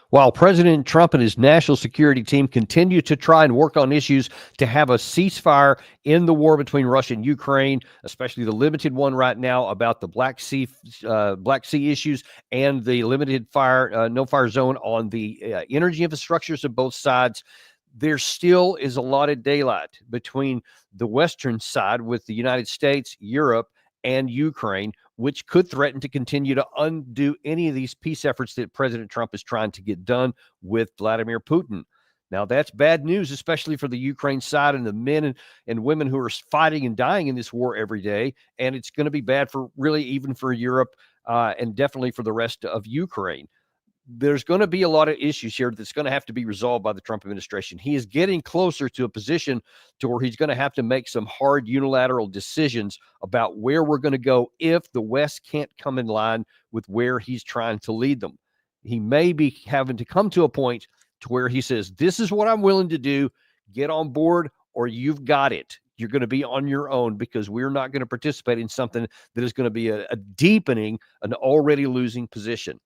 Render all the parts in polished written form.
While President Trump and his national security team continue to try and work on issues to have a ceasefire in the war between Russia and Ukraine, especially the limited one right now about the Black Sea issues and the limited no fire zone on the energy infrastructures of both sides, there still is a lot of daylight between the Western side with the United States, Europe, and Ukraine, which could threaten to continue to undo any of these peace efforts that President Trump is trying to get done with Vladimir Putin. Now, that's bad news, especially for the Ukraine side and the men and women who are fighting and dying in this war every day. And it's going to be bad for really even for Europe and definitely for the rest of Ukraine. There's going to be a lot of issues here that's going to have to be resolved by the Trump administration. He is getting closer to a position to where he's going to have to make some hard unilateral decisions about where we're going to go if the West can't come in line with where he's trying to lead them. He may be having to come to a point to where he says, this is what I'm willing to do. Get on board or you've got it. You're going to be on your own because we're not going to participate in something that is going to be a deepening an already losing position.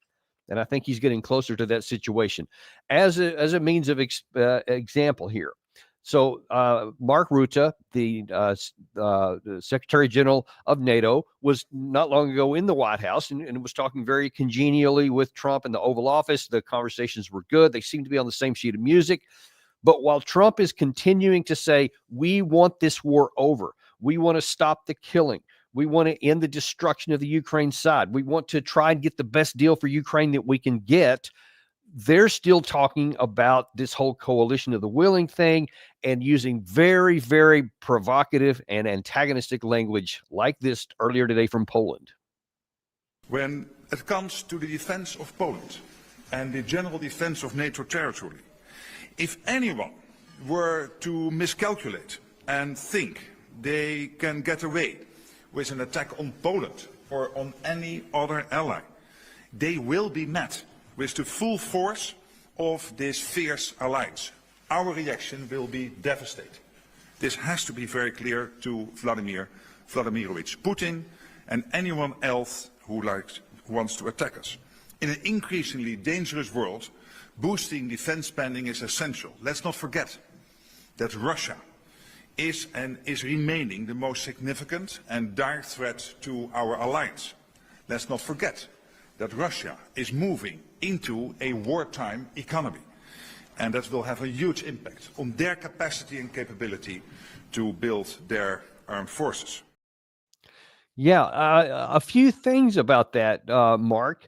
And I think he's getting closer to that situation as a means of example here. So Mark Rutte, the Secretary General of NATO, was not long ago in the White House and was talking very congenially with Trump in the Oval Office. The conversations were good. They seem to be on the same sheet of music. But while Trump is continuing to say, we want this war over, we want to stop the killing, we want to end the destruction of the Ukraine side, we want to try and get the best deal for Ukraine that we can get, they're still talking about this whole coalition of the willing thing and using very, very provocative and antagonistic language like this earlier today from Poland. When it comes to the defense of Poland and the general defense of NATO territory, if anyone were to miscalculate and think they can get away with an attack on Poland or on any other ally, they will be met with the full force of this fierce alliance. Our reaction will be devastating. This has to be very clear to Vladimir Vladimirovich Putin and anyone else who wants to attack us. In an increasingly dangerous world, boosting defense spending is essential. Let's not forget that Russia is and is remaining the most significant and direct threat to our alliance. Let's not forget that Russia is moving into a wartime economy, and that will have a huge impact on their capacity and capability to build their armed forces. Yeah, a few things about that, Mark.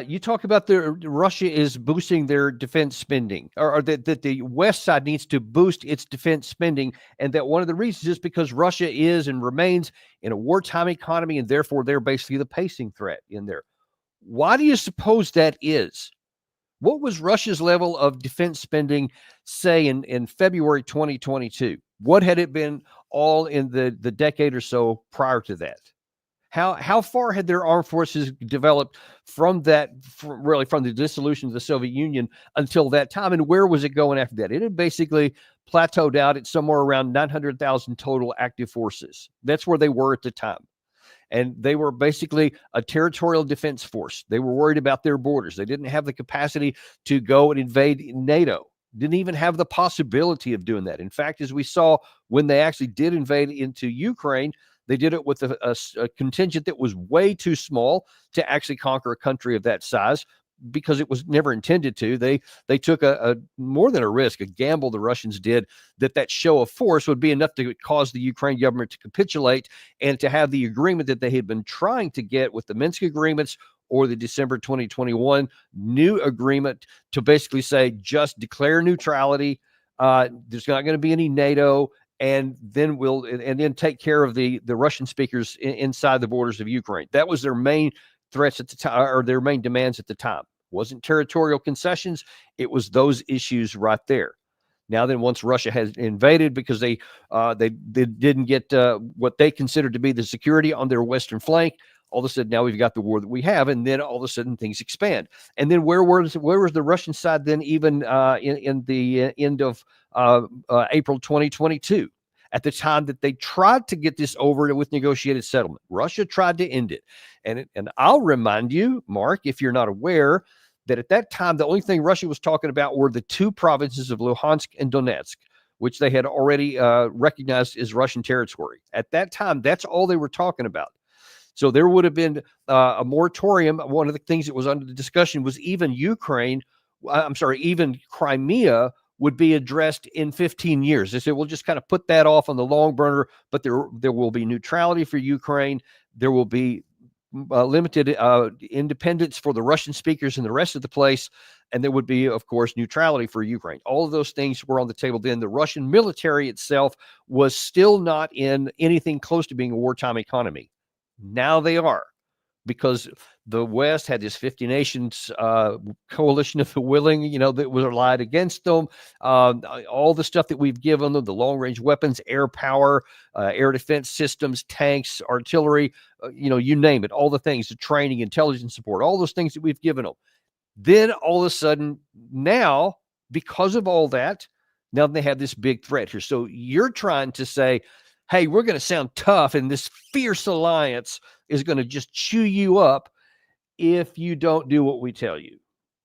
You talk about Russia is boosting their defense spending, or that the West side needs to boost its defense spending, and that one of the reasons is because Russia is and remains in a wartime economy, and therefore they're basically the pacing threat in there. Why do you suppose that is? What was Russia's level of defense spending, say, in February 2022? What had it been all in the decade or so prior to that? How far had their armed forces developed from the dissolution of the Soviet Union until that time? And where was it going after that? It had basically plateaued out at somewhere around 900,000 total active forces. That's where they were at the time. And they were basically a territorial defense force. They were worried about their borders. They didn't have the capacity to go and invade NATO. Didn't even have the possibility of doing that. In fact, as we saw when they actually did invade into Ukraine, they did it with a contingent that was way too small to actually conquer a country of that size because it was never intended to. They took a more than a risk, a gamble the Russians did, that show of force would be enough to cause the Ukraine government to capitulate and to have the agreement that they had been trying to get with the Minsk agreements or the December 2021 new agreement to basically say, just declare neutrality. There's not going to be any NATO. And then take care of the Russian speakers inside the borders of Ukraine. That was their main threats at the time, or their main demands at the time. It wasn't territorial concessions. It was those issues right there. Now then, once Russia has invaded because they didn't get what they considered to be the security on their western flank, all of a sudden now we've got the war that we have, and then all of a sudden things expand. And then where was the Russian side then? Even in the end of April 2022, at the time that they tried to get this over with negotiated settlement, Russia tried to end it. And I'll remind you, Mark, if you're not aware, that at that time, the only thing Russia was talking about were the two provinces of Luhansk and Donetsk, which they had already recognized as Russian territory. At that time, that's all they were talking about. So there would have been a moratorium. One of the things that was under the discussion was even even Crimea would be addressed in 15 years. They said, we'll just kind of put that off on the long burner, but there will be neutrality for Ukraine. There will be limited independence for the Russian speakers in the rest of the place. And there would be, of course, neutrality for Ukraine. All of those things were on the table then. The Russian military itself was still not in anything close to being a wartime economy. Now they are, because the West had this 50 nations coalition of the willing, that was allied against them. All the stuff that we've given them, the long-range weapons, air power, air defense systems, tanks, artillery, you name it, all the things, the training, intelligence support, all those things that we've given them. Then all of a sudden, now, because of all that, now they have this big threat here. So you're trying to say, hey, we're going to sound tough, and this fierce alliance is going to just chew you up if you don't do what we tell you.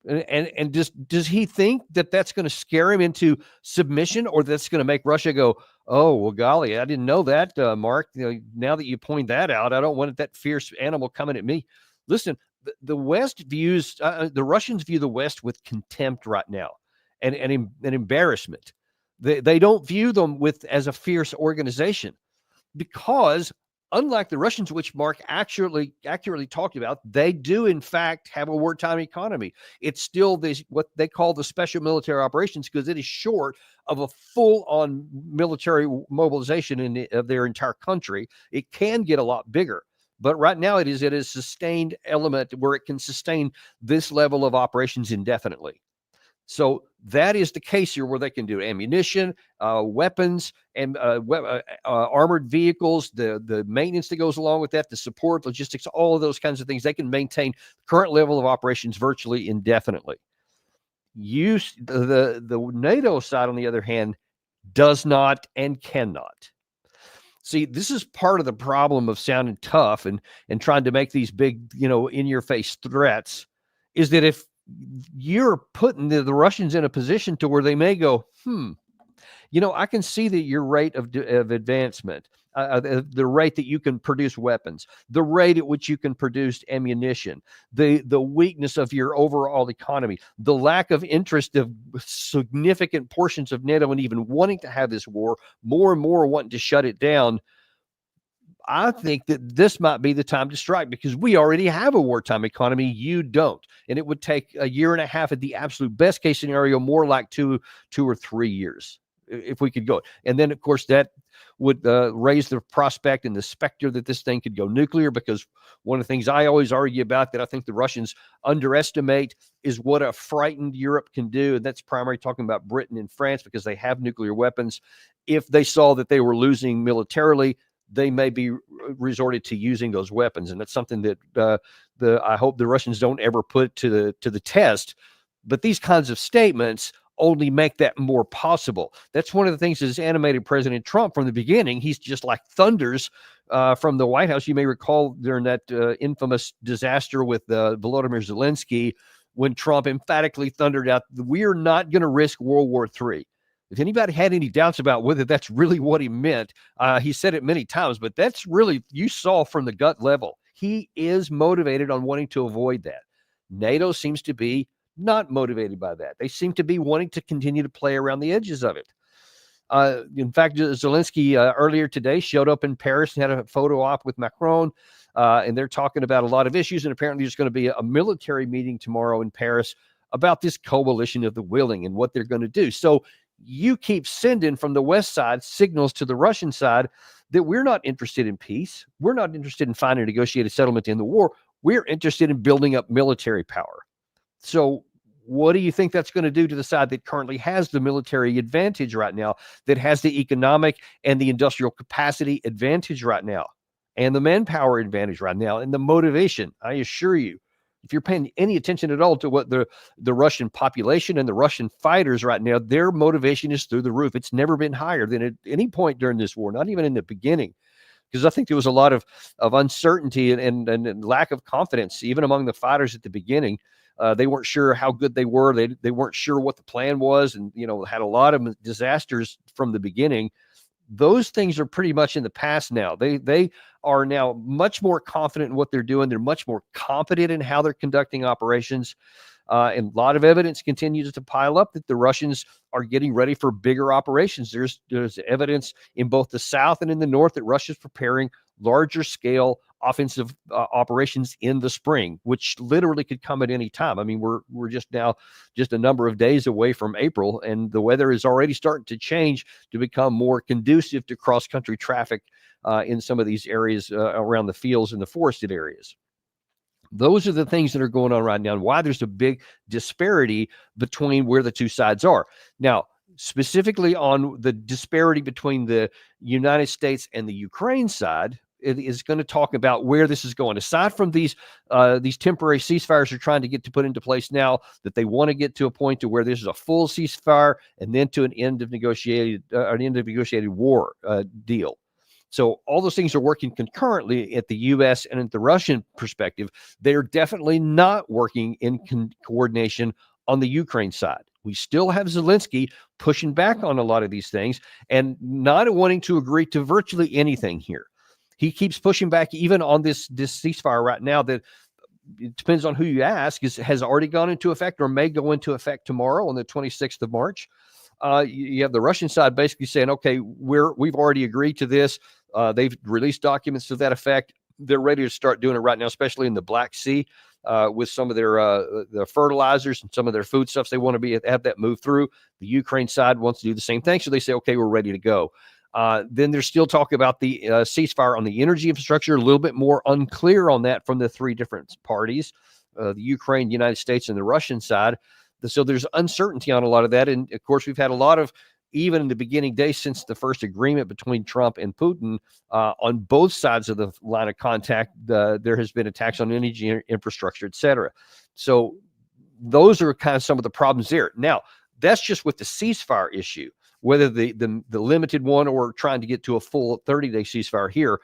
And does he think that that's going to scare him into submission, or that's going to make Russia go, oh, well, golly, I didn't know that, Mark. Now that you point that out, I don't want that fierce animal coming at me. Listen, the West views, the Russians view the West with contempt right now and embarrassment. They don't view them as a fierce organization, because unlike the Russians, which Mark accurately talked about, they do in fact have a wartime economy. It's still what they call the special military operations, because it is short of a full-on military mobilization of their entire country. It can get a lot bigger, but right now it is a sustained element where it can sustain this level of operations indefinitely. So that is the case here, where they can do ammunition, weapons, and armored vehicles, the maintenance that goes along with that, the support, logistics, all of those kinds of things. They can maintain the current level of operations virtually indefinitely. The NATO side, on the other hand, does not and cannot. See, this is part of the problem of sounding tough and trying to make these big, in-your-face threats, is that if you're putting the Russians in a position to where they may go, I can see that your rate of advancement, the rate that you can produce weapons, the rate at which you can produce ammunition, the weakness of your overall economy, the lack of interest of significant portions of NATO and even wanting to have this war, more and more wanting to shut it down. I think that this might be the time to strike, because we already have a wartime economy. You don't. And it would take a year and a half at the absolute best case scenario, more like two or 3 years, if we could go. And then, of course, that would raise the prospect and the specter that this thing could go nuclear, because one of the things I always argue about that I think the Russians underestimate is what a frightened Europe can do. And that's primarily talking about Britain and France, because they have nuclear weapons. If they saw that they were losing militarily, they may be resorted to using those weapons. And that's something that I hope the Russians don't ever put to the test. But these kinds of statements only make that more possible. That's one of the things that has animated President Trump from the beginning. He's just like thunders from the White House. You may recall during that infamous disaster with Volodymyr Zelensky, when Trump emphatically thundered out, we're not going to risk World War III. If anybody had any doubts about whether that's really what he meant, he said it many times, but that's really, you saw from the gut level, he is motivated on wanting to avoid that. NATO seems to be not motivated by that. They seem to be wanting to continue to play around the edges of it. In fact, Zelensky earlier today showed up in Paris and had a photo op with Macron, and they're talking about a lot of issues, and apparently there's going to be a military meeting tomorrow in Paris about this coalition of the willing and what they're going to do. So you keep sending from the West side signals to the Russian side that we're not interested in peace. We're not interested in finding a negotiated settlement to end the war. We're interested in building up military power. So what do you think that's going to do to the side that currently has the military advantage right now, that has the economic and the industrial capacity advantage right now, and the manpower advantage right now, and the motivation? I assure you, if you're paying any attention at all to what the Russian population and the Russian fighters right now, their motivation is through the roof. It's never been higher than at any point during this war, not even in the beginning, because I think there was a lot of uncertainty and lack of confidence, even among the fighters at the beginning. They weren't sure how good they were. They weren't sure what the plan was, and had a lot of disasters from the beginning. Those things are pretty much in the past now. They are now much more confident in what they're doing. They're much more competent in how they're conducting operations. And a lot of evidence continues to pile up that the Russians are getting ready for bigger operations. There's evidence in both the south and in the north that Russia's preparing larger scale offensive operations in the spring, which literally could come at any time. I mean, we're just a number of days away from April, and the weather is already starting to change to become more conducive to cross-country traffic in some of these areas around the fields and the forested areas. Those are the things that are going on right now, and why there's a big disparity between where the two sides are. Now, specifically on the disparity between the United States and the Ukraine side, it is going to talk about where this is going. Aside from these temporary ceasefires they're trying to get to put into place now, that they want to get to a point to where this is a full ceasefire and then to an end of negotiated war deal. So all those things are working concurrently at the U.S. and at the Russian perspective. They're definitely not working in coordination on the Ukraine side. We still have Zelensky pushing back on a lot of these things and not wanting to agree to virtually anything here. He keeps pushing back even on this ceasefire right now that, it depends on who you ask, has already gone into effect or may go into effect tomorrow on the 26th of March. You have the Russian side basically saying, okay, we've already agreed to this. They've released documents to that effect. They're ready to start doing it right now, especially in the Black Sea with some of their fertilizers and some of their foodstuffs. They want to have that move through. The Ukraine side wants to do the same thing. So they say, okay, we're ready to go. Then there's still talk about the ceasefire on the energy infrastructure, a little bit more unclear on that from the three different parties, the Ukraine, the United States, and the Russian side. So there's uncertainty on a lot of that. And of course, we've had a lot of, even in the beginning days since the first agreement between Trump and Putin, on both sides of the line of contact, there has been attacks on energy infrastructure, et cetera. So those are kind of some of the problems there. Now, that's just with the ceasefire issue, whether the limited one or trying to get to a full 30-day ceasefire here.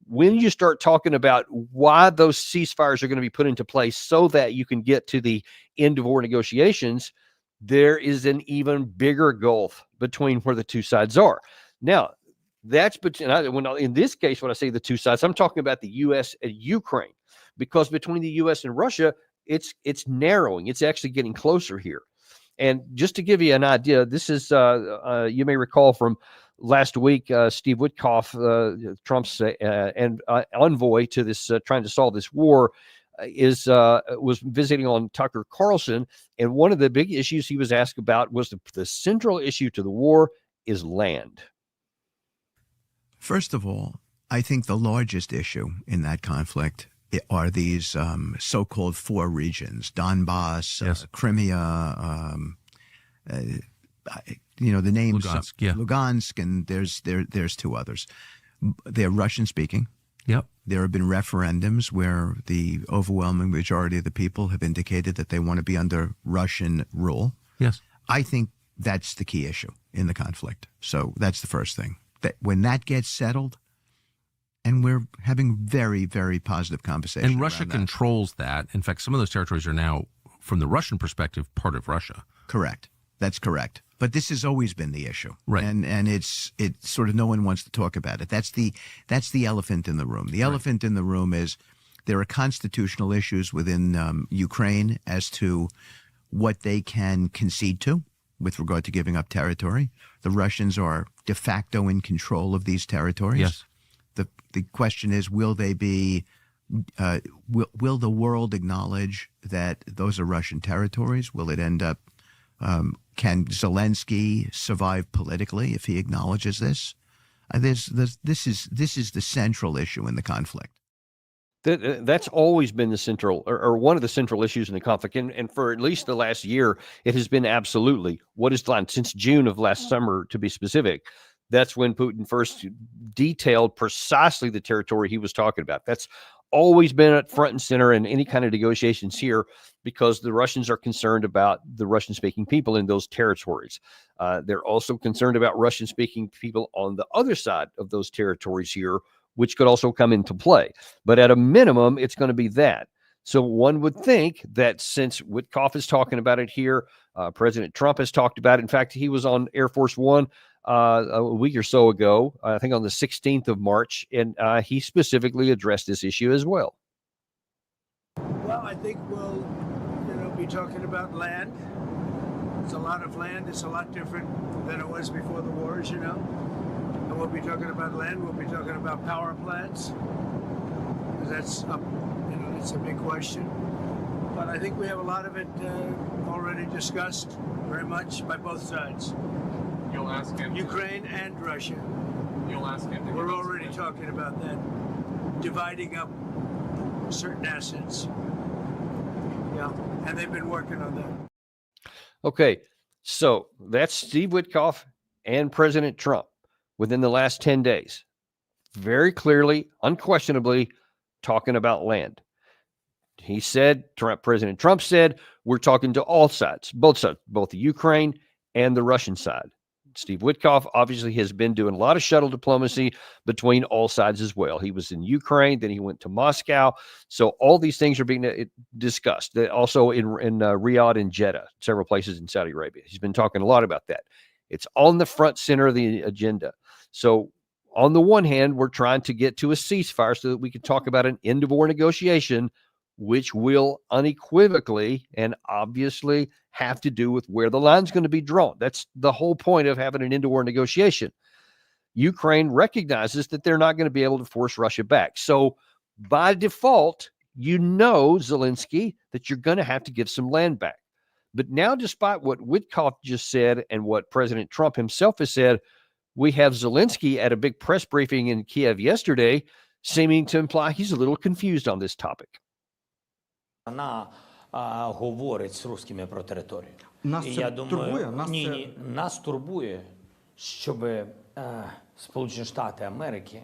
When you start talking about why those ceasefires are going to be put into place so that you can get to the end of war negotiations, there is an even bigger gulf between where the two sides are. Now, that's in this case, when I say the two sides, I'm talking about the U.S. and Ukraine, because between the U.S. and Russia, it's narrowing. It's actually getting closer here. And just to give you an idea, this is you may recall from last week, Steve Wit, Trump's envoy to this trying to solve this war, was visiting on Tucker Carlson, and one of the big issues he was asked about was the central issue to the war is land. First of all, I think the largest issue in that conflict are these so-called four regions: Donbass, yes. Crimea, the names Lugansk, and there's two others. They're Russian speaking. Yep. There have been referendums where the overwhelming majority of the people have indicated that they want to be under Russian rule. Yes. I think that's the key issue in the conflict. So that's the first thing. That when that gets settled, and we're having very, very positive conversations. And Russia controls that. In fact, some of those territories are now, from the Russian perspective, part of Russia. Correct. That's correct. But this has always been the issue, right? And it's sort of no one wants to talk about it. That's the elephant in the room. The elephant in the room is there are constitutional issues within Ukraine as to what they can concede to with regard to giving up territory. The Russians are de facto in control of these territories. Yes. The question is, will they be? Will the world acknowledge that those are Russian territories? Will it end up? Can Zelensky survive politically if he acknowledges this? This is the central issue in the conflict. That's always been the central, or one of the central issues in the conflict, and for at least the last year, it has been absolutely what is the line since June of last summer, to be specific. That's when Putin first detailed precisely the territory he was talking about. That's always been at front and center in any kind of negotiations here, because the Russians are concerned about the Russian-speaking people in those territories. They're also concerned about Russian-speaking people on the other side of those territories here, which could also come into play. But at a minimum, it's going to be that. So one would think that since Witkoff is talking about it here, President Trump has talked about it. In fact, he was on Air Force One a week or so ago, I think on the 16th of March, and he specifically addressed this issue as well. Well, I think we'll, be talking about land. It's a lot of land. It's a lot different than it was before the wars, And we'll be talking about land. We'll be talking about power plants, because that's up, it's a big question. But I think we have a lot of it already discussed very much by both sides. You'll ask him. Ukraine and Russia. You'll ask him. We're already talking about that, dividing up certain assets. Yeah, and they've been working on that. Okay, so that's Steve Witkoff and President Trump within the last 10 days. Very clearly, unquestionably, talking about land. He said, President Trump said, we're talking to all sides, both the Ukraine and the Russian side. Steve Witkoff obviously has been doing a lot of shuttle diplomacy between all sides as well. He was in Ukraine, then he went to Moscow. So all these things are being discussed. Also in Riyadh and Jeddah, several places in Saudi Arabia. He's been talking a lot about that. It's on the front center of the agenda. So on the one hand, we're trying to get to a ceasefire so that we can talk about an end of war negotiation, which will unequivocally and obviously have to do with where the line's going to be drawn. That's the whole point of having an end of war negotiation. Ukraine recognizes that they're not going to be able to force Russia back. So by default, Zelensky, that you're going to have to give some land back. But now, despite what Witkoff just said and what President Trump himself has said, we have Zelensky at a big press briefing in Kiev yesterday, seeming to imply he's a little confused on this topic. Вона говорить з русскими про територію. Нас І це я думаю, турбує? нас турбує, щоб Сполучені Штати Америки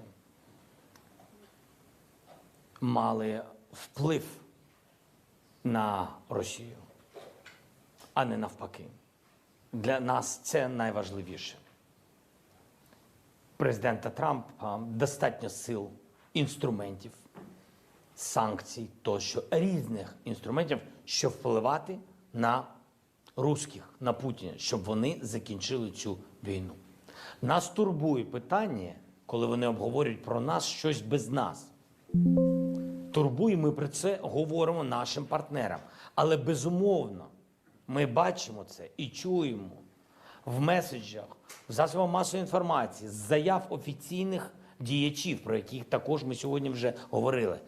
мали вплив на Росію, а не навпаки. Для нас це найважливіше. Президента Трампа достатньо сил, інструментів, санкцій, тощо різних інструментів, щоб впливати на русських, на Путіна, щоб вони закінчили цю війну. Нас турбує питання, коли вони обговорюють про нас щось без нас. Турбує, ми про це говоримо нашим партнерам. Але безумовно, ми бачимо це і чуємо в меседжах, в засобах масової інформації, з заяв офіційних діячів, про яких також ми сьогодні вже говорили,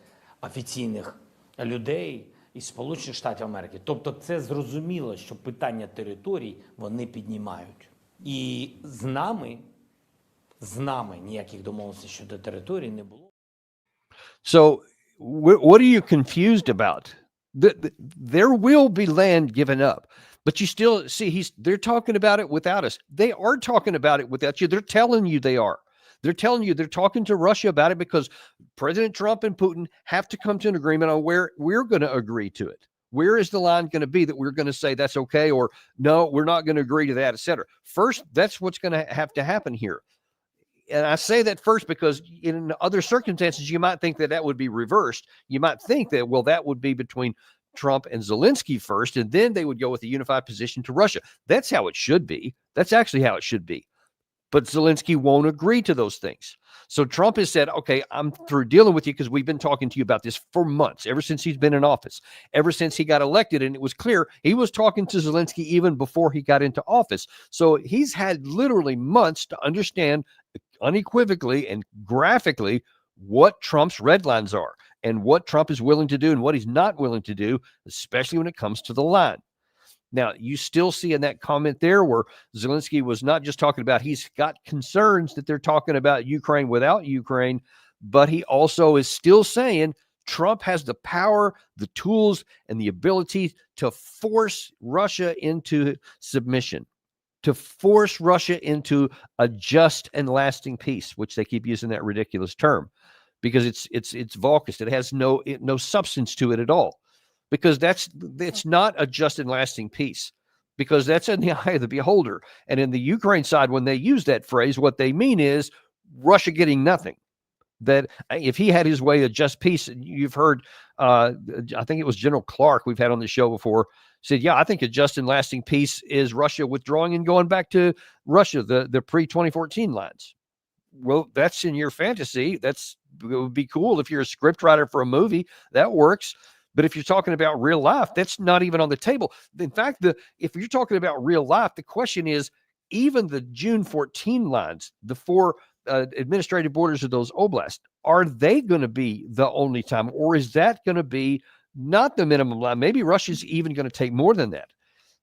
офіційних людей із Сполучених Штатів Америки. Тобто це зрозуміло, що питання територій вони піднімають. І з нами ніяких домовленостей щодо територій не було. So what are you confused about? There will be land given up, but you still see they're talking about it without us. They are talking about it without you. They're telling you they are. They're telling you they're talking to Russia about it because President Trump and Putin have to come to an agreement on where we're going to agree to it. Where is the line going to be that we're going to say that's okay, or no, we're not going to agree to that, et cetera. First, that's what's going to have to happen here. And I say that first because in other circumstances, you might think that that would be reversed. You might think that, well, that would be between Trump and Zelensky first, and then they would go with a unified position to Russia. That's how it should be. That's actually how it should be. But Zelensky won't agree to those things. So Trump has said, okay, I'm through dealing with you because we've been talking to you about this for months, ever since he's been in office, ever since he got elected. And it was clear he was talking to Zelensky even before he got into office. So he's had literally months to understand unequivocally and graphically what Trump's red lines are and what Trump is willing to do and what he's not willing to do, especially when it comes to the line. Now, you still see in that comment there where Zelensky was not just talking about he's got concerns that they're talking about Ukraine without Ukraine, but he also is still saying Trump has the power, the tools, and the ability to force Russia into submission, to force Russia into a just and lasting peace, which they keep using that ridiculous term because it's vacuous. It has no substance to it at all. Because it's not a just and lasting peace, because that's in the eye of the beholder. And in the Ukraine side, when they use that phrase, what they mean is Russia getting nothing. That if he had his way, a just peace, you've heard I think it was General Clark we've had on the show before said, yeah, I think a just and lasting peace is Russia withdrawing and going back to Russia, the pre-2014 lines. Well, that's in your fantasy. It would be cool if you're a script writer for a movie. That works. But if you're talking about real life, that's not even on the table. In fact, if you're talking about real life, the question is, even the June 14 lines, the 4 administrative borders of those oblasts, are they going to be the only time, or is that going to be not the minimum line? Maybe Russia's even going to take more than that.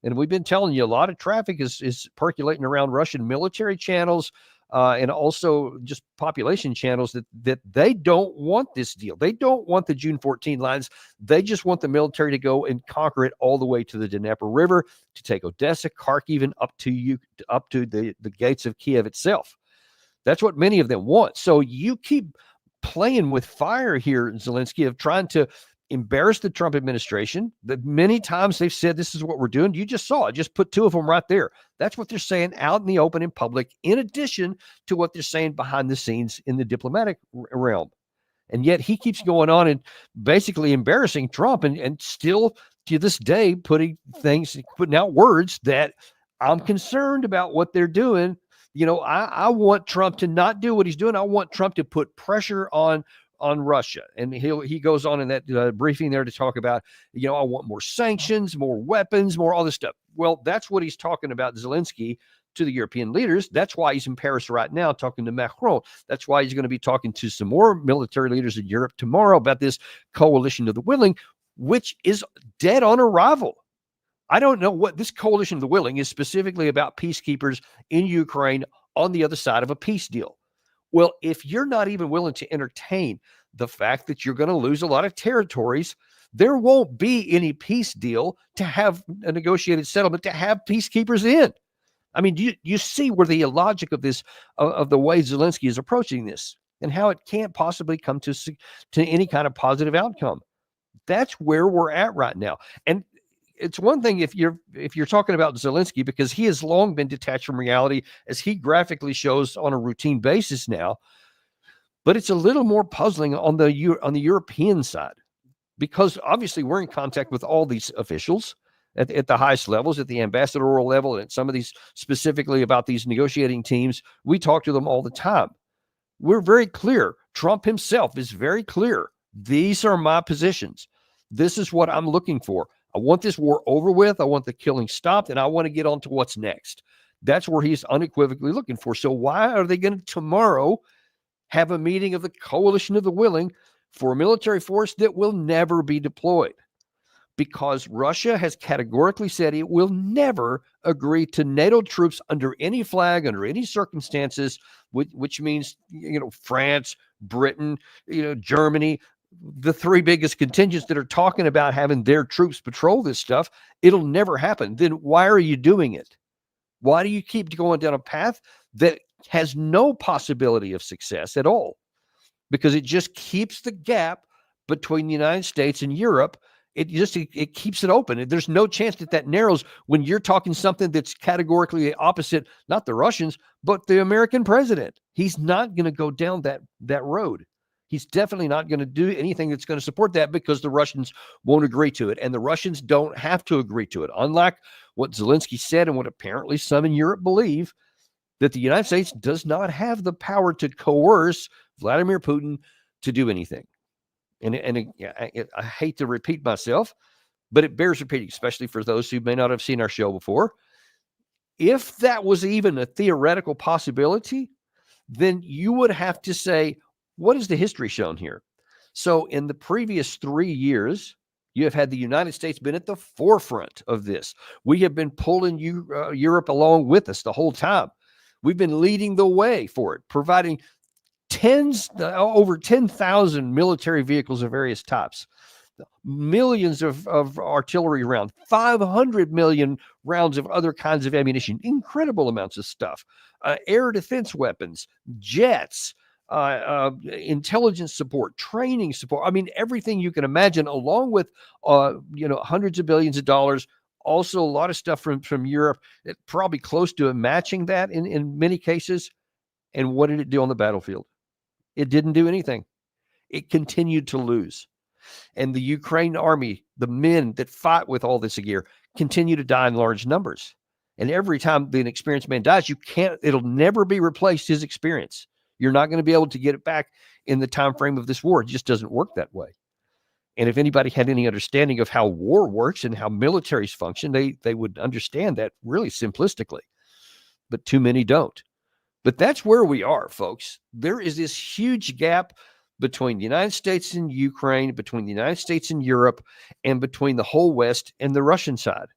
And we've been telling you a lot of traffic is percolating around Russian military channels and also just population channels that they don't want this deal. They don't want the June 14 lines. They just want the military to go and conquer it all the way to the Dnieper River, to take Odessa, Kharkiv, and up to the gates of Kiev itself. That's what many of them want. So you keep playing with fire here, Zelensky, of trying to embarrass the Trump administration. That many times they've said this is what we're doing. You just saw it. Just put 2 of them right there. That's what they're saying out in the open in public, in addition to what they're saying behind the scenes in the diplomatic realm. And yet he keeps going on and basically embarrassing Trump and still to this day putting out words that I'm concerned about what they're doing. You know, I want Trump to not do what he's doing. I want Trump to put pressure on Russia. And he goes on in that briefing there to talk about, I want more sanctions, more weapons, more all this stuff. Well, that's what he's talking about, Zelensky, to the European leaders. That's why he's in Paris right now talking to Macron. That's why he's going to be talking to some more military leaders in Europe tomorrow about this coalition of the willing, which is dead on arrival. I don't know what this coalition of the willing is specifically about peacekeepers in Ukraine on the other side of a peace deal. Well, if you're not even willing to entertain the fact that you're going to lose a lot of territories, there won't be any peace deal to have a negotiated settlement to have peacekeepers in. I mean, you see where the illogic of this, of the way Zelensky is approaching this and how it can't possibly come to any kind of positive outcome. That's where we're at right now. And it's one thing if you're talking about Zelensky, because he has long been detached from reality, as he graphically shows on a routine basis now. But it's a little more puzzling on the European side, because obviously we're in contact with all these officials at the highest levels, at the ambassadorial level, and some of these specifically about these negotiating teams. We talk to them all the time. We're very clear. Trump himself is very clear. These are my positions. This is what I'm looking for. I want this war over with. I want the killing stopped, and I want to get on to what's next. That's where he's unequivocally looking for. So why are they going to tomorrow have a meeting of the coalition of the willing for a military force that will never be deployed? Because Russia has categorically said it will never agree to NATO troops under any flag, under any circumstances, which means, France, Britain, Germany, the 3 biggest contingents that are talking about having their troops patrol this stuff. It'll never happen. Then why are you doing it? Why do you keep going down a path that has no possibility of success at all? Because it just keeps the gap between the United States and Europe. It keeps it open. There's no chance that narrows when you're talking something that's categorically the opposite, not the Russians, but the American president. He's not going to go down that road. He's definitely not going to do anything that's going to support that, because the Russians won't agree to it. And the Russians don't have to agree to it. Unlike what Zelensky said and what apparently some in Europe believe, that the United States does not have the power to coerce Vladimir Putin to do anything. And I hate to repeat myself, but it bears repeating, especially for those who may not have seen our show before. If that was even a theoretical possibility, then you would have to say, what is the history shown here? So in the previous 3 years, you have had the United States been at the forefront of this. We have been pulling Europe along with us the whole time. We've been leading the way for it, providing over 10,000 military vehicles of various types, millions of artillery rounds, 500 million rounds of other kinds of ammunition, incredible amounts of stuff, air defense weapons, jets, intelligence support, training support. I mean, everything you can imagine, along with, hundreds of billions of dollars. Also, a lot of stuff from Europe, probably close to matching that in many cases. And what did it do on the battlefield? It didn't do anything. It continued to lose. And the Ukraine army, the men that fight with all this gear, continue to die in large numbers. And every time an experienced man dies, it'll never be replaced, his experience. You're not going to be able to get it back in the time frame of this war. It just doesn't work that way. And if anybody had any understanding of how war works and how militaries function, they would understand that really simplistically. But too many don't. But that's where we are, folks. There is this huge gap between the United States and Ukraine, between the United States and Europe, and between the whole West and the Russian side.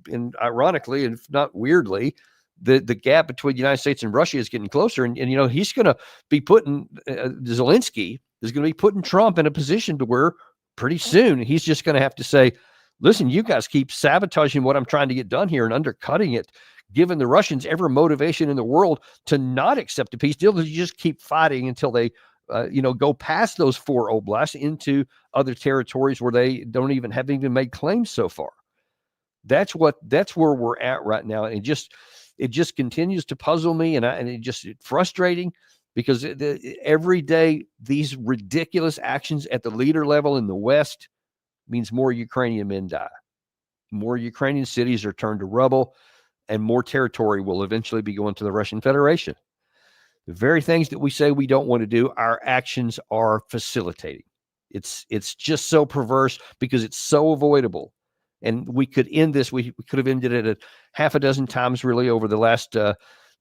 And ironically, and not weirdly, the gap between the United States and Russia is getting closer. And he's going to be putting, Zelensky is going to be putting Trump in a position to where pretty soon he's just going to have to say, listen, you guys keep sabotaging what I'm trying to get done here and undercutting it, giving the Russians every motivation in the world to not accept a peace deal. They just keep fighting until they, go past those 4 oblasts into other territories where they haven't even made claims so far. That's where we're at right now. And it just continues to puzzle me, and it's frustrating because every day these ridiculous actions at the leader level in the West means more Ukrainian men die. More Ukrainian cities are turned to rubble, and more territory will eventually be going to the Russian Federation. The very things that we say we don't want to do, our actions are facilitating. It's just so perverse because it's so avoidable. And we could end this. We could have ended it a half a dozen times, really, over the last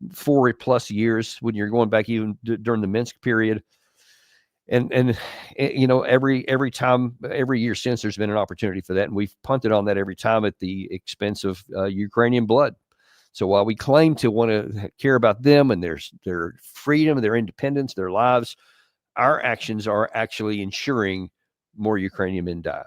4+ years when you're going back even during the Minsk period. And every time, every year since, there's been an opportunity for that. And we've punted on that every time at the expense of Ukrainian blood. So while we claim to want to care about them and their freedom, their independence, their lives, our actions are actually ensuring more Ukrainian men die.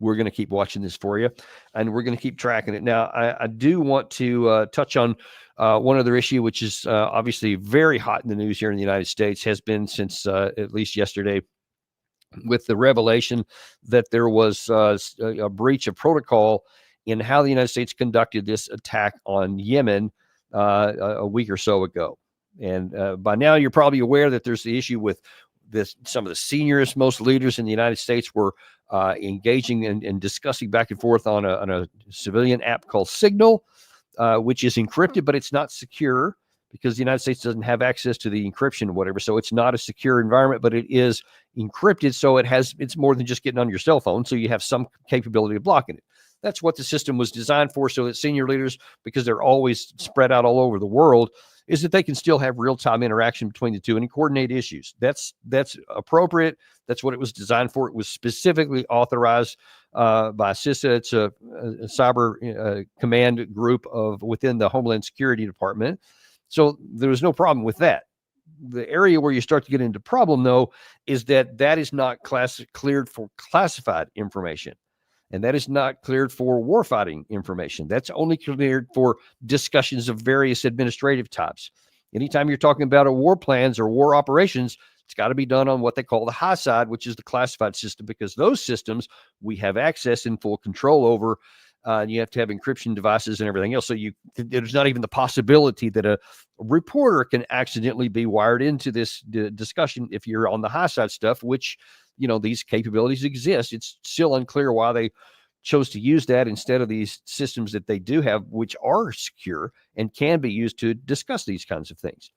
We're going to keep watching this for you, and we're going to keep tracking it. Now, I do want to touch on one other issue, which is obviously very hot in the news here in the United States, has been since at least yesterday, with the revelation that there was a breach of protocol in how the United States conducted this attack on Yemen a week or so ago. And by now, you're probably aware that there's the issue with some of the seniorest, most leaders in the United States were engaging and discussing back and forth on a civilian app called Signal, which is encrypted, but it's not secure because the United States doesn't have access to the encryption or whatever. So it's not a secure environment, but it is encrypted. So it's more than just getting on your cell phone. So you have some capability of blocking it. That's what the system was designed for, so that senior leaders, because they're always spread out all over the world, is that they can still have real-time interaction between the two and coordinate issues. That's appropriate. That's what it was designed for. It was specifically authorized by CISA. It's a cyber command group within the Homeland Security Department. So there was no problem with that. The area where you start to get into problem, though, is that is not cleared for classified information. And that is not cleared for warfighting information. That's only cleared for discussions of various administrative types. Anytime you're talking about war plans or war operations, it's got to be done on what they call the high side, which is the classified system, because those systems we have access and full control over. And you have to have encryption devices and everything else. So there's not even the possibility that a reporter can accidentally be wired into this discussion if you're on the high side stuff, which these capabilities exist. It's still unclear why they chose to use that instead of these systems that they do have, which are secure and can be used to discuss these kinds of things.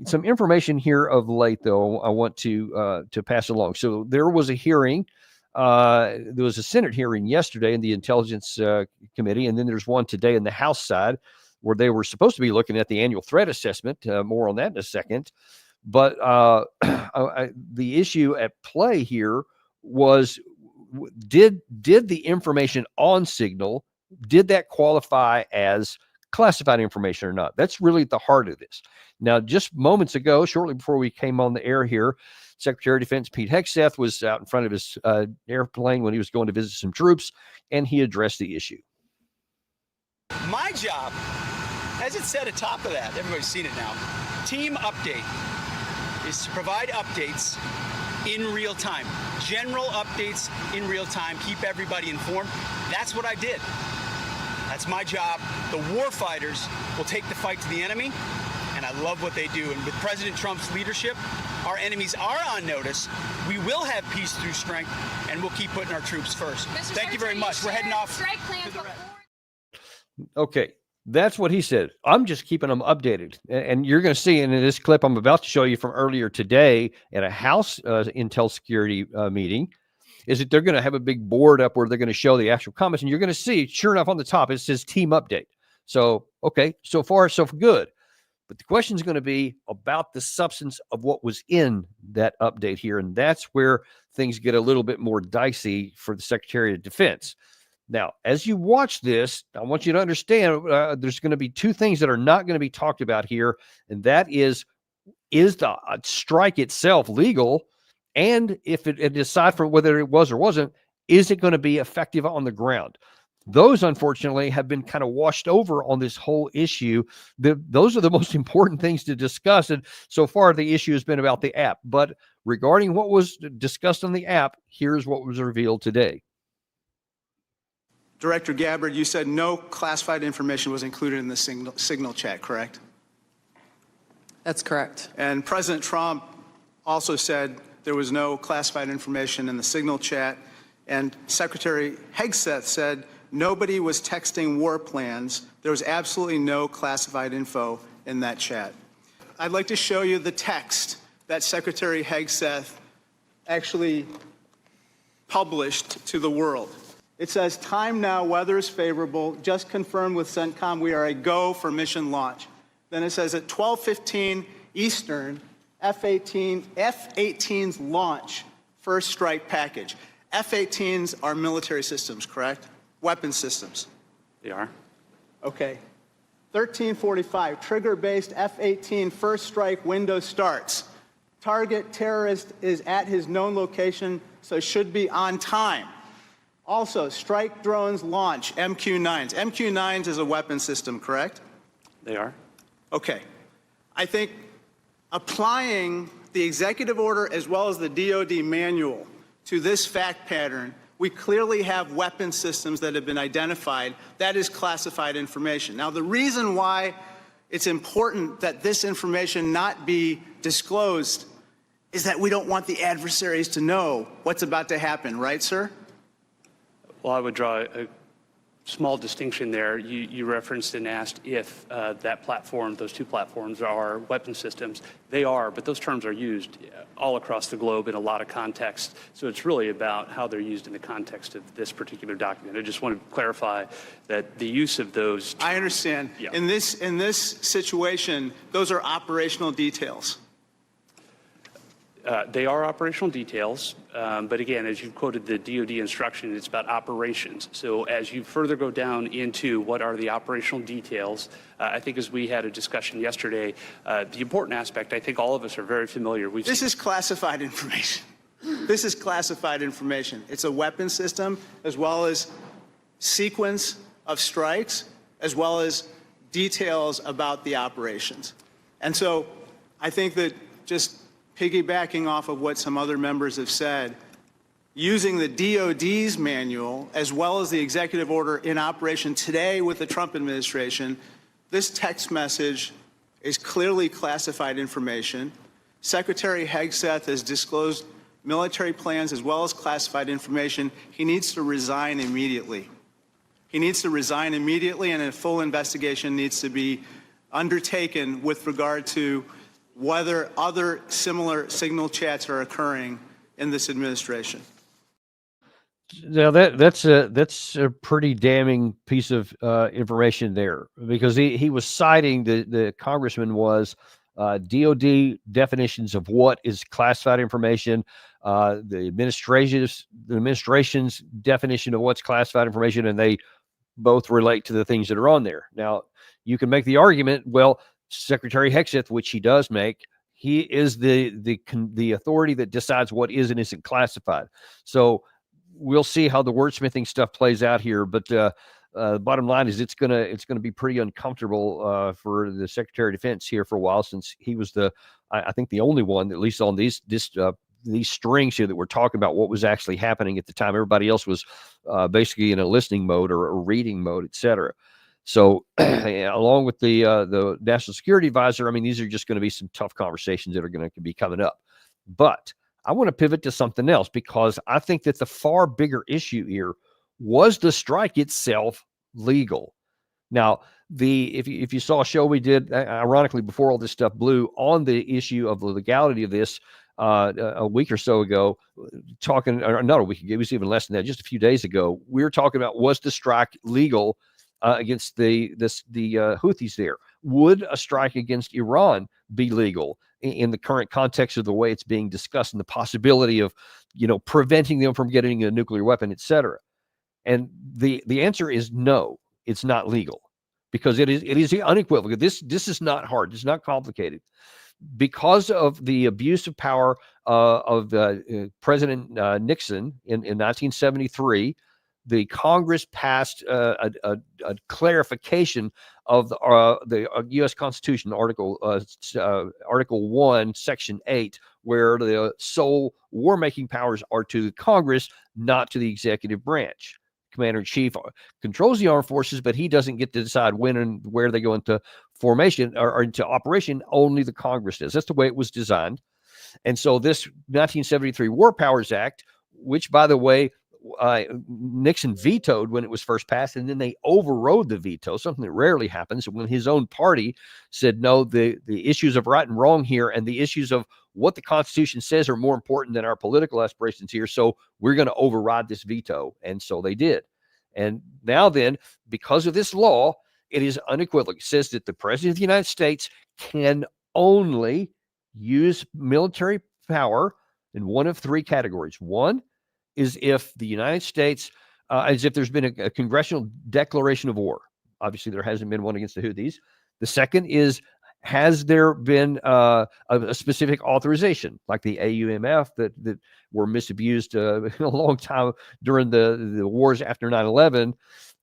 Some information here of late, though, I want to pass along. So there was a hearing. There was a Senate hearing yesterday in the Intelligence Committee, and then there's one today in the House side where they were supposed to be looking at the annual threat assessment. More on that in a second. But the issue at play here was, did the information on Signal, did that qualify as classified information or not? That's really at the heart of this. Now, just moments ago, shortly before we came on the air here, Secretary of Defense Pete Hegseth was out in front of his airplane when he was going to visit some troops, and he addressed the issue. My job, as it said atop of that, everybody's seen it now, team update, is to provide updates in real time. General updates in real time, keep everybody informed. That's what I did. That's my job. The war fighters will take the fight to the enemy, and I love what they do. And with President Trump's leadership, our enemies are on notice. We will have peace through strength, and we'll keep putting our troops first. Thank you very much. We're heading off. Strike plans to the rest. Okay, that's what he said. I'm just keeping them updated. And you're going to see in this clip I'm about to show you from earlier today at a House Intel security meeting, is that they're going to have a big board up where they're going to show the actual comments. And you're going to see, sure enough, on the top, it says team update. So, okay, so far, so good. But the question is going to be about the substance of what was in that update here. And that's where things get a little bit more dicey for the Secretary of Defense. Now, as you watch this, I want you to understand there's going to be two things that are not going to be talked about here. And that is the strike itself legal? And if it aside from whether it was or wasn't, is it going to be effective on the ground? Those, unfortunately, have been kind of washed over on this whole issue. Those are the most important things to discuss. And so far, the issue has been about the app. But regarding what was discussed on the app, here's what was revealed today. Director Gabbard, you said no classified information was included in the signal chat, correct? That's correct. And President Trump also said there was no classified information in the signal chat. And Secretary Hegseth said nobody was texting war plans. There was absolutely no classified info in that chat. I'd like to show you the text that Secretary Hegseth actually published to the world. It says, time now, weather is favorable. Just confirmed with CENTCOM we are a go for mission launch. Then it says at 12:15 Eastern, F-18s launch first strike package. F-18s are military systems, correct? Weapon systems. They are. Okay. 13:45, trigger-based F-18 first strike window starts. Target terrorist is at his known location, so should be on time. Also, strike drones launch, MQ-9s. MQ-9s is a weapon system, correct? They are. Okay. I think applying the executive order as well as the DoD manual to this fact pattern, we clearly have weapon systems that have been identified. That is classified information. Now, the reason why it's important that this information not be disclosed is that we don't want the adversaries to know what's about to happen, right, sir? Well, I would draw a small distinction there. You referenced and asked if that platform, those two platforms are weapon systems. They are, but those terms are used all across the globe in a lot of contexts. So it's really about how they're used in the context of this particular document. I just want to clarify that the use of those. I understand. Yeah. In this situation, those are operational details. They are operational details, but again, as you quoted the DoD instruction, it's about operations. So as you further go down into what are the operational details, I think as we had a discussion yesterday, the important aspect, I think all of us are very familiar. This is classified information. This is classified information. It's a weapon system as well as sequence of strikes as well as details about the operations. And so I think that just piggybacking off of what some other members have said, using the DoD's manual as well as the executive order in operation today with the Trump administration, this text message is clearly classified information. Secretary Hegseth has disclosed military plans as well as classified information. He needs to resign immediately. He needs to resign immediately, and a full investigation needs to be undertaken with regard to whether other similar signal chats are occurring in this administration. Now that's a pretty damning piece of information there, because he was citing the congressman was DoD definitions of what is classified information, the administration's definition of what's classified information, and they both relate to the things that are on there. Now you can make the argument, well, Secretary Hegseth, which he does make, he is the authority that decides what is and isn't classified. So we'll see how the wordsmithing stuff plays out here. But bottom line is it's gonna be pretty uncomfortable for the Secretary of Defense here for a while, since he was I think the only one, at least on these strings here, that we're talking about what was actually happening at the time. Everybody else was basically in a listening mode or a reading mode, etc. So, along with the National Security Advisor, I mean, these are just going to be some tough conversations that are going to be coming up. But I want to pivot to something else, because I think that the far bigger issue here was the strike itself legal. Now, if you saw a show we did, ironically, before all this stuff blew, on the issue of the legality of this a week or so ago, talking, or not a week ago, it was even less than that, just a few days ago, we were talking about, was the strike legal against the Houthis there? Would a strike against Iran be legal in the current context of the way it's being discussed, and the possibility of, preventing them from getting a nuclear weapon, et cetera? And the answer is no, it's not legal, because it is unequivocal. This is not hard. It's not complicated. Because of the abuse of power of President Nixon in 1973, the Congress passed a clarification of the U.S. Constitution, Article 1, Section 8, where the sole war-making powers are to the Congress, not to the executive branch. Commander-in-Chief controls the armed forces, but he doesn't get to decide when and where they go into formation or into operation. Only the Congress does. That's the way it was designed. And so this 1973 War Powers Act, which, by the way, Nixon vetoed when it was first passed, and then they overrode the veto, something that rarely happens, when his own party said, no, the issues of right and wrong here, and the issues of what the Constitution says, are more important than our political aspirations here, so we're going to override this veto. And so they did. And now then, because of this law, it is unequivocal. It says that the President of the United States can only use military power in one of three categories. One is if the United States, as if there's been a congressional declaration of war. Obviously, there hasn't been one against the Houthis. The second is, has there been a specific authorization, like the AUMF that were misused a long time during the wars after 9/11?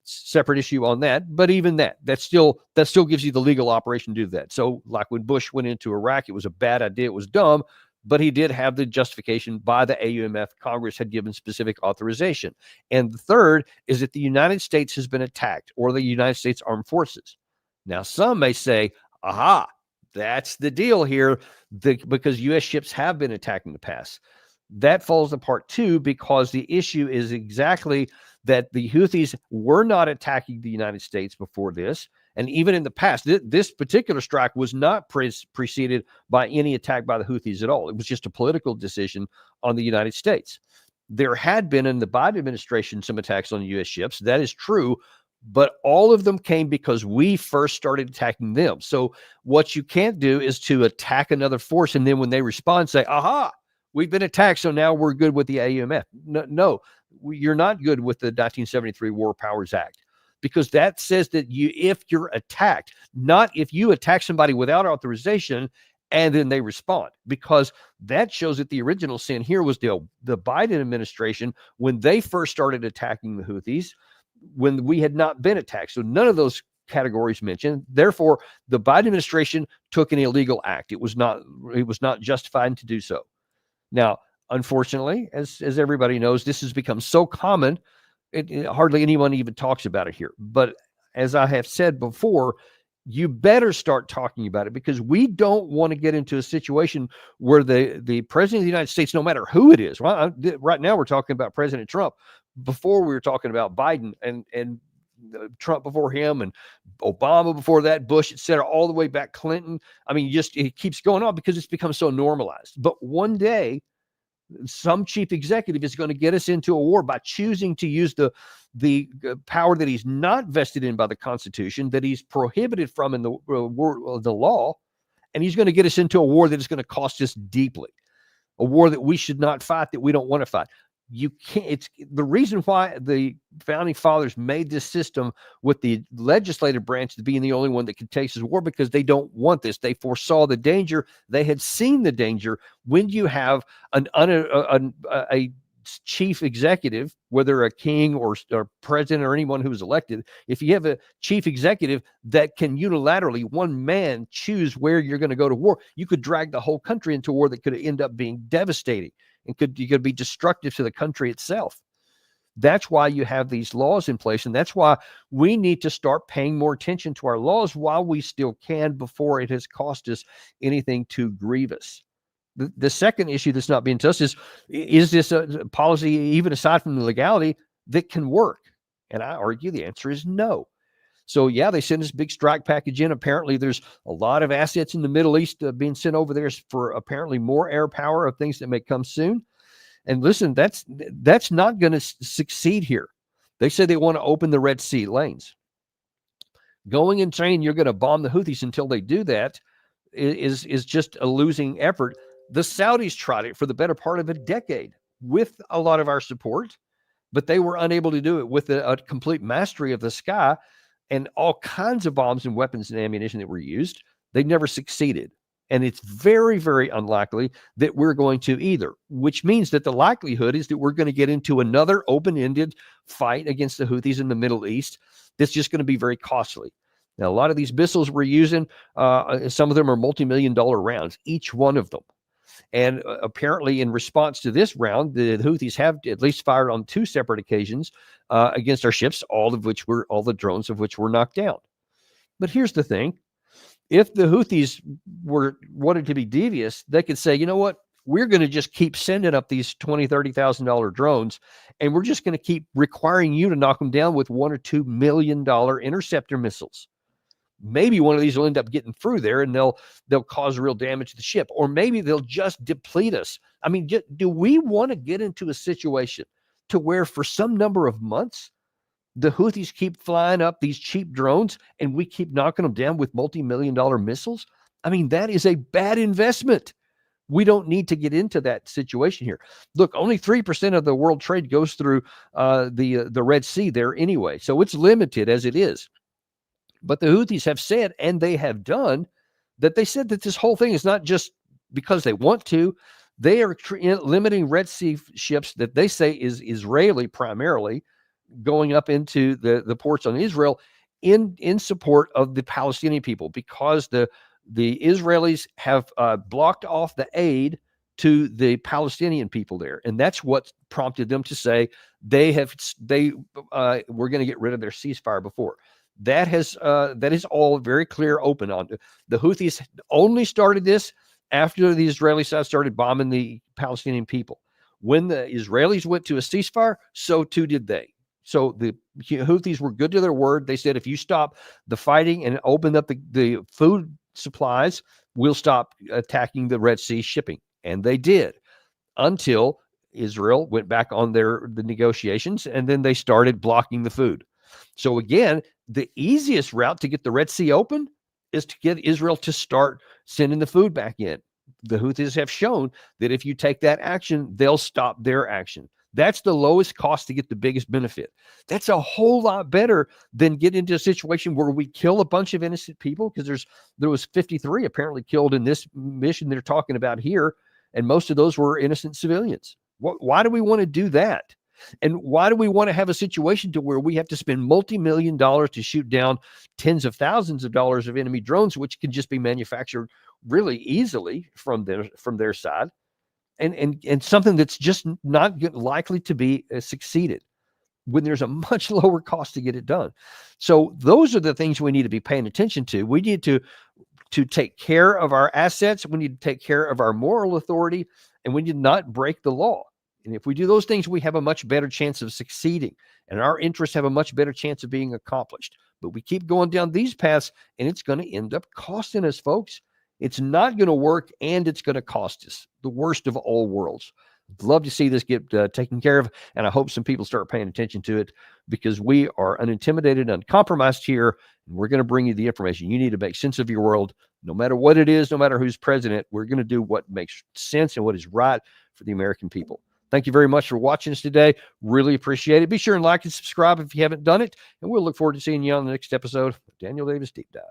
Separate issue on that, but even that still gives you the legal operation to do that. So, like when Bush went into Iraq, it was a bad idea, it was dumb, but he did have the justification by the AUMF. Congress had given specific authorization. And the third is that the United States has been attacked, or the United States Armed Forces. Now, some may say, aha, that's the deal here, because U.S. ships have been attacked in the past. That falls apart too, because the issue is exactly that the Houthis were not attacking the United States before this. And even in the past, this particular strike was not preceded by any attack by the Houthis at all. It was just a political decision on the United States. There had been in the Biden administration some attacks on U.S. ships. That is true. But all of them came because we first started attacking them. So what you can't do is to attack another force, and then when they respond, say, aha, we've been attacked, so now we're good with the AUMF. No, you're not good with the 1973 War Powers Act, because that says that if you're attacked, not if you attack somebody without authorization and then they respond, because that shows that the original sin here was the Biden administration when they first started attacking the Houthis, when we had not been attacked. So none of those categories mentioned. Therefore, the Biden administration took an illegal act. It was not justified to do so. Now, unfortunately, as everybody knows, this has become so common, hardly anyone even talks about it here. But as I have said before, you better start talking about it, because we don't want to get into a situation where the president of the United States, no matter who it is, right now we're talking about President Trump. Before, we were talking about Biden and Trump before him, and Obama before that, Bush, et cetera, all the way back Clinton. I mean, it keeps going on because it's become so normalized. But one day, some chief executive is going to get us into a war by choosing to use the power that he's not vested in by the Constitution, that he's prohibited from in the law, and he's going to get us into a war that is going to cost us deeply, a war that we should not fight, that we don't want to fight. You can't. It's the reason why the founding fathers made this system with the legislative branch being the only one that could take this war, because they don't want this. They foresaw the danger. They had seen the danger when you have a chief executive, whether a king or president or anyone who is elected. If you have a chief executive that can unilaterally, one man, choose where you're going to go to war, you could drag the whole country into war that could end up being devastating and could be destructive to the country itself. That's why you have these laws in place. And that's why we need to start paying more attention to our laws while we still can before it has cost us anything too grievous. The second issue that's not being discussed is this a policy, even aside from the legality, that can work? And I argue the answer is no. So, yeah, they send this big strike package in. Apparently, there's a lot of assets in the Middle East being sent over there for apparently more air power of things that may come soon. And listen, that's not going to succeed here. They say they want to open the Red Sea lanes. Going and saying you're going to bomb the Houthis until they do that is just a losing effort. The Saudis tried it for the better part of a decade with a lot of our support, but they were unable to do it with a complete mastery of the sky and all kinds of bombs and weapons and ammunition that were used. They never succeeded. And it's very, very unlikely that we're going to either, which means that the likelihood is that we're going to get into another open-ended fight against the Houthis in the Middle East that's just going to be very costly. Now, a lot of these missiles we're using, some of them are multi-million-dollar rounds, each one of them. And apparently in response to this round, the Houthis have at least fired on 2 separate occasions against our ships, all the drones of which were knocked down. But here's the thing. If the Houthis wanted to be devious, they could say, you know what? We're going to just keep sending up these $20,000, $30,000 drones, and we're just going to keep requiring you to knock them down with $1 or $2 million interceptor missiles. Maybe one of these will end up getting through there and they'll cause real damage to the ship, or maybe they'll just deplete us. I mean, do we want to get into a situation to where for some number of months the Houthis keep flying up these cheap drones and we keep knocking them down with multi-million-dollar missiles? I mean, that is a bad investment. We don't need to get into that situation here. Look, only 3% of the world trade goes through the Red Sea there anyway, so it's limited as it is. But the Houthis have said, and they have done, that they said that this whole thing is not just because they want to. They are limiting Red Sea ships that they say is Israeli primarily, going up into the ports on Israel in support of the Palestinian people, because the Israelis have blocked off the aid to the Palestinian people there. And that's what prompted them to say they were going to get rid of their ceasefire before. That is all very clear, open on. The Houthis only started this after the Israeli side started bombing the Palestinian people. When the Israelis went to a ceasefire, so too did they. So the Houthis were good to their word. They said, if you stop the fighting and open up the food supplies, we'll stop attacking the Red Sea shipping. And they did, until Israel went back on the negotiations, and then they started blocking the food. So again, the easiest route to get the Red Sea open is to get Israel to start sending the food back in. The Houthis have shown that if you take that action, they'll stop their action. That's the lowest cost to get the biggest benefit. That's a whole lot better than get into a situation where we kill a bunch of innocent people, because there was 53 apparently killed in this mission they're talking about here, and most of those were innocent civilians. Why do we want to do that? And why do we want to have a situation to where we have to spend multi-million dollars to shoot down tens of thousands of dollars of enemy drones, which can just be manufactured really easily from their side, and something that's just not likely to be succeeded when there's a much lower cost to get it done? So those are the things we need to be paying attention to. We need to take care of our assets. We need to take care of our moral authority, and we need not break the law. And if we do those things, we have a much better chance of succeeding, and our interests have a much better chance of being accomplished. But we keep going down these paths, and it's going to end up costing us, folks. It's not going to work, and it's going to cost us the worst of all worlds. I'd love to see this get taken care of, and I hope some people start paying attention to it, because we are unintimidated, uncompromised here, and we're going to bring you the information you need to make sense of your world, no matter what it is, no matter who's president. We're going to do what makes sense and what is right for the American people. Thank you very much for watching us today. Really appreciate it. Be sure and like and subscribe if you haven't done it, and we'll look forward to seeing you on the next episode of Daniel Davis Deep Dive.